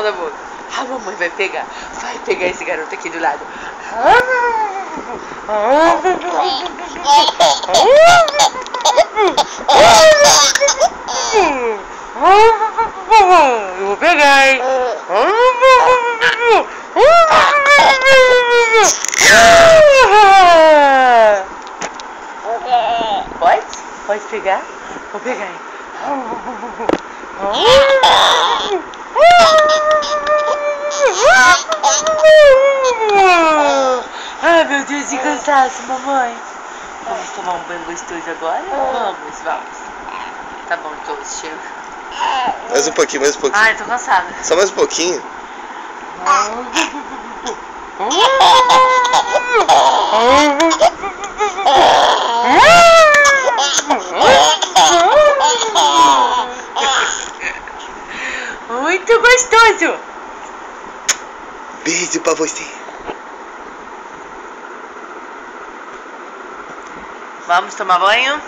Cala a boca. A mamãe vai pegar esse garoto aqui do lado. Eu vou pegar, hein? Pode pegar? Vou pegar, hein? Ai, meu Deus, que cansaço, mamãe. Vamos tomar um banho gostoso agora? Vamos. Tá bom, todos, chega. Mais um pouquinho, mais um pouquinho. Ai, tô cansada. Só mais um pouquinho. Muito gostoso. Beijo pra você. Vamos tomar banho?